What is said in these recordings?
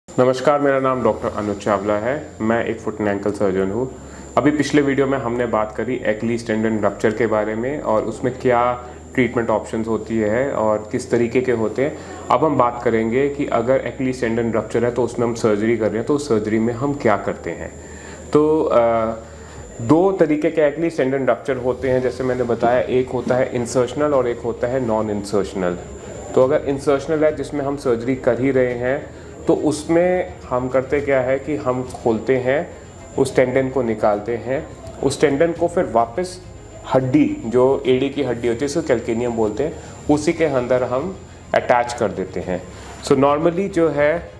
नमस्कार, मेरा नाम डॉक्टर अनुज चावला है। मैं एक फुट एंड एंकल सर्जन हूँ। अभी पिछले वीडियो में हमने बात करी एक्लीस टेंडन रप्चर के बारे में और उसमें क्या ट्रीटमेंट ऑप्शंस होती है और किस तरीके के होते हैं। अब हम बात करेंगे कि अगर एक्लीस टेंडन रप्चर है तो उसमें हम सर्जरी कर रहे हैं तो उस सर्जरी में हम क्या करते हैं। तो दो तरीके के एक्लीस टेंडन रप्चर होते हैं, जैसे मैंने बताया, एक होता है इंसर्शनल और एक होता है नॉन इंसर्शनल। तो अगर इंसर्शनल है जिसमें हम सर्जरी कर ही रहे हैं तो उसमें हम करते क्या है कि हम खोलते हैं, उस टेंडन को निकालते हैं, उस टेंडन को फिर वापस हड्डी, जो एड़ी की हड्डी होती है जिसको कैल्केनियम बोलते हैं, उसी के अंदर हम अटैच कर देते हैं। सो नॉर्मली जो है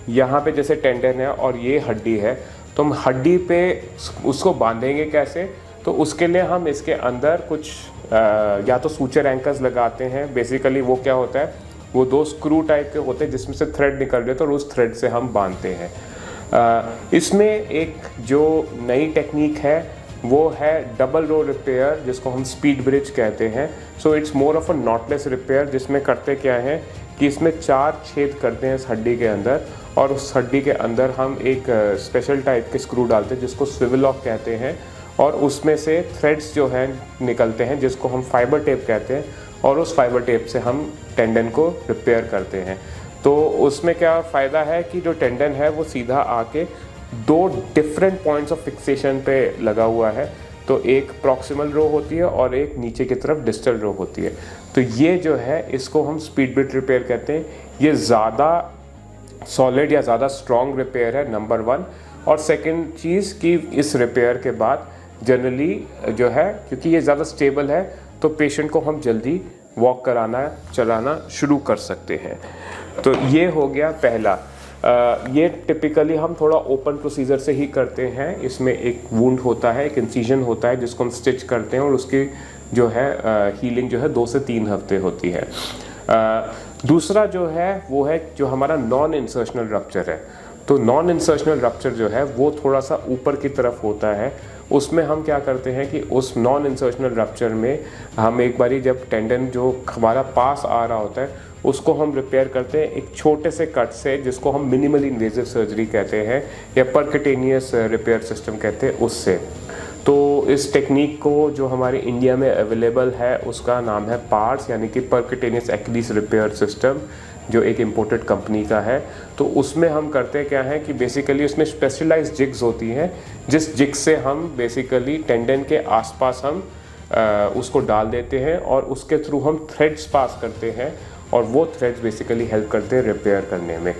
यहाँ पे जैसे टेंडन है और ये हड्डी है तो हम हड्डी पे उसको बांधेंगे कैसे, तो उसके लिए हम इसके अंदर कुछ या तो सूचर एंकर्स लगाते हैं। बेसिकली वो क्या होता है, वो दो स्क्रू टाइप के होते हैं जिसमें से थ्रेड निकल रहे तो उस थ्रेड से हम बांधते हैं। इसमें एक जो नई टेक्निक है वो है डबल रो रिपेयर, जिसको हम स्पीड ब्रिज कहते हैं। So it's more of a knotless repair, जिसमें करते क्या है कि इसमें 4 छेद करते हैं इस हड्डी के अंदर और उस हड्डी के अंदर हम एक स्पेशल टाइप के स्क्रू डालते हैं जिसको स्विvel लॉक कहते हैं और उसमें से थ्रेड्स जो हैं निकलते हैं जिसको हम फाइबर टेप कहते हैं और उस फाइबर टेप से हम टेंडन को रिपेयर करते हैं। तो उसमें क्या फ़ायदा है कि जो टेंडन है वो सीधा आके 2 डिफरेंट पॉइंट्स ऑफ फिक्सेशन पे लगा हुआ है। तो एक प्रॉक्सिमल रो होती है और एक नीचे की तरफ डिस्टल रो होती है। तो ये जो है इसको हम स्पीड ब्रिज रिपेयर कहते हैं। ये ज़्यादा सॉलिड या ज़्यादा स्ट्रॉन्ग रिपेयर है, नंबर 1। और सेकेंड चीज़ कि इस रिपेयर के बाद जनरली जो है, क्योंकि ये ज़्यादा स्टेबल है तो पेशेंट को हम जल्दी वॉक कराना चलाना शुरू कर सकते हैं। तो ये हो गया पहला। ये टिपिकली हम थोड़ा ओपन प्रोसीजर से ही करते हैं। इसमें एक वुंड होता है, एक इंसिजन होता है जिसको हम स्टिच करते हैं और उसकी जो है हीलिंग जो है 2 से 3 हफ्ते होती है। दूसरा जो है वो है जो हमारा नॉन इंसर्शनल रप्चर है। तो नॉन इंसर्शनल रप्चर जो है वो थोड़ा सा ऊपर की तरफ होता है। उसमें हम क्या करते हैं कि उस नॉन इंसर्शनल रप्चर में हम एक बारी जब टेंडन जो हमारा पास आ रहा होता है उसको हम रिपेयर करते हैं एक छोटे से कट से, जिसको हम मिनिमल इन्वेजिव सर्जरी कहते हैं या परक्यूटेनियस रिपेयर सिस्टम कहते हैं, उससे। तो इस टेक्निक को जो हमारे इंडिया में अवेलेबल है उसका नाम है पार्स, यानी कि परक्यूटेनियस एक्लीस रिपेयर सिस्टम, जो एक इम्पोर्टेड कंपनी का है। तो उसमें हम करते क्या है कि बेसिकली उसमें स्पेशलाइज्ड जिग्स होती हैं, जिस जिग से हम बेसिकली टेंडन के आसपास हम उसको डाल देते हैं और उसके थ्रू हम थ्रेड्स पास करते हैं और वो थ्रेड्स बेसिकली हेल्प करते हैं रिपेयर करने में।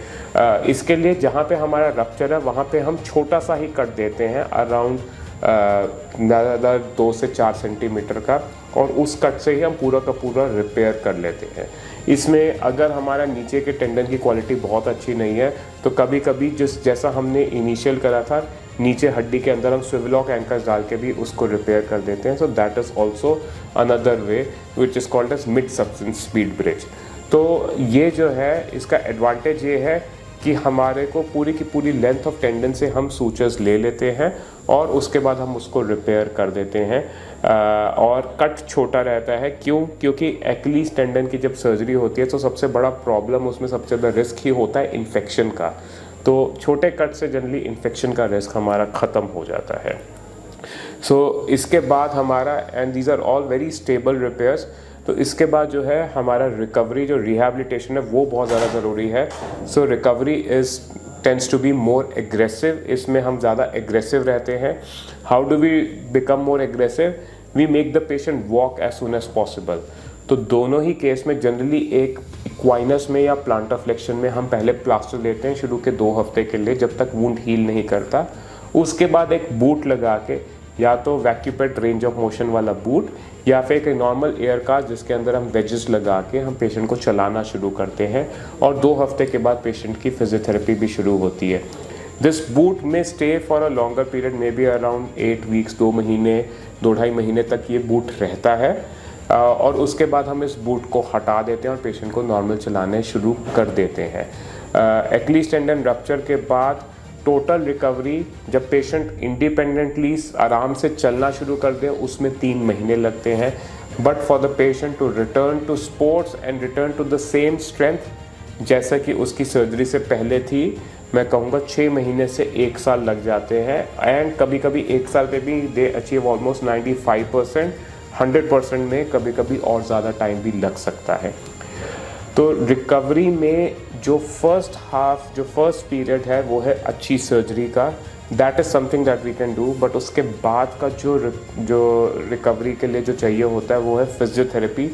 इसके लिए जहाँ पे हमारा रप्चर है वहाँ पे हम छोटा सा ही कट देते हैं, अराउंड ज़्यादा 2 से 4 सेंटीमीटर का, और उस कट से ही हम पूरा का पूरा रिपेयर कर लेते हैं। इसमें अगर हमारा नीचे के टेंडन की क्वालिटी बहुत अच्छी नहीं है तो कभी कभी जैसा हमने इनिशियल करा था, नीचे हड्डी के अंदर हम स्विvel लॉक एंकर्स डाल के भी उसको रिपेयर कर देते हैं। So that is also another way which is called as mid substance speed bridge. तो ये जो है इसका एडवांटेज ये है कि हमारे को पूरी की पूरी लेंथ ऑफ टेंडन से हम सूचर्स ले लेते हैं और उसके बाद हम उसको रिपेयर कर देते हैं। और कट छोटा रहता है, क्योंकि एक्लीस टेंडन की जब सर्जरी होती है तो सबसे बड़ा प्रॉब्लम उसमें सबसे ज़्यादा रिस्क ही होता है इन्फेक्शन का। तो छोटे कट से जनरली इन्फेक्शन का रिस्क हमारा ख़त्म हो जाता है। सो इसके बाद हमारा, and these are all very stable repairs, तो इसके बाद जो है हमारा रिकवरी, जो रिहैबिलिटेशन है वो बहुत ज़्यादा ज़रूरी है। So recovery tends to be more aggressive. इसमें हम ज़्यादा एग्रेसिव रहते हैं। How do we become more aggressive? We make the patient walk as soon as possible. तो दोनों ही केस में जनरली एक इक्वाइनस में या प्लांटर फ्लेक्शन में हम पहले प्लास्टर लेते हैं शुरू के 2 हफ्ते के लिए, जब तक वुंड हील नहीं करता। उसके बाद एक बूट लगा के, या तो वैक्यूपेट रेंज ऑफ मोशन वाला बूट या फिर एक नॉर्मल एयर कास्ट जिसके अंदर हम वेजेस लगा के हम पेशेंट को चलाना शुरू करते हैं और 2 हफ्ते के बाद पेशेंट की फिजियोथेरेपी भी शुरू होती है। दिस बूट में stay for a longer period, may be around 8 weeks, 2 महीने, 2-2.5 महीने तक ये बूट रहता है। और उसके बाद हम इस बूट को हटा देते हैं और पेशेंट को नॉर्मल चलाने शुरू कर देते हैं। एक्लीस टेंडन रप्चर के बाद टोटल रिकवरी, जब पेशेंट इंडिपेंडेंटली आराम से चलना शुरू कर दे, उसमें 3 महीने लगते हैं। But for the patient to return to sports and return to the same strength जैसा कि उसकी सर्जरी से पहले थी, मैं कहूँगा 6 महीने से 1 साल लग जाते हैं। एंड कभी कभी 1 साल पे भी दे अचीव ऑलमोस्ट 95%, 100% में कभी कभी और ज़्यादा टाइम भी लग सकता है। तो रिकवरी में जो फर्स्ट पीरियड है वो है अच्छी सर्जरी का, that is something that we can do. But उसके बाद का जो रिकवरी के लिए जो चाहिए होता है वो है फिजियोथेरेपी।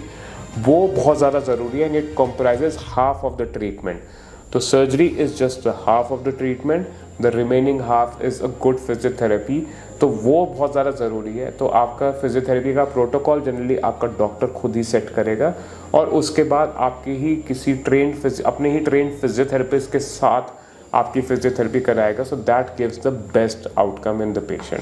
वो बहुत ज़्यादा ज़रूरी है and it comprises half of the treatment. तो surgery is just half of the treatment, the remaining half is a good physiotherapy. तो वो बहुत ज़्यादा ज़रूरी है। तो आपका फिजियोथेरेपी का प्रोटोकॉल जनरली आपका डॉक्टर खुद ही सेट करेगा और उसके बाद आपके ही किसी अपने ही ट्रेंड फिजियोथेरेपिस्ट के साथ आपकी फिजियोथेरेपी कराएगा। So that gives the best outcome in the patient.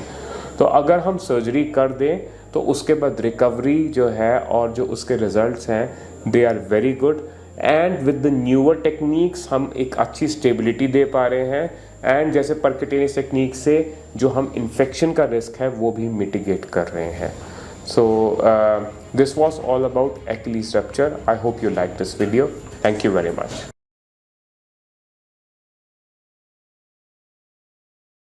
तो अगर हम सर्जरी कर दें तो उसके बाद रिकवरी जो है और जो उसके रिजल्ट्स हैं they are very good. And with the newer techniques हम एक अच्छी स्टेबिलिटी दे पा रहे हैं। एंड जैसे परक्यूटेनियस टेक्निक से जो हम इन्फेक्शन का रिस्क है वो भी मिटिगेट कर रहे हैं। So this was all about Achilles rupture. I hope you like this video. Thank you very much.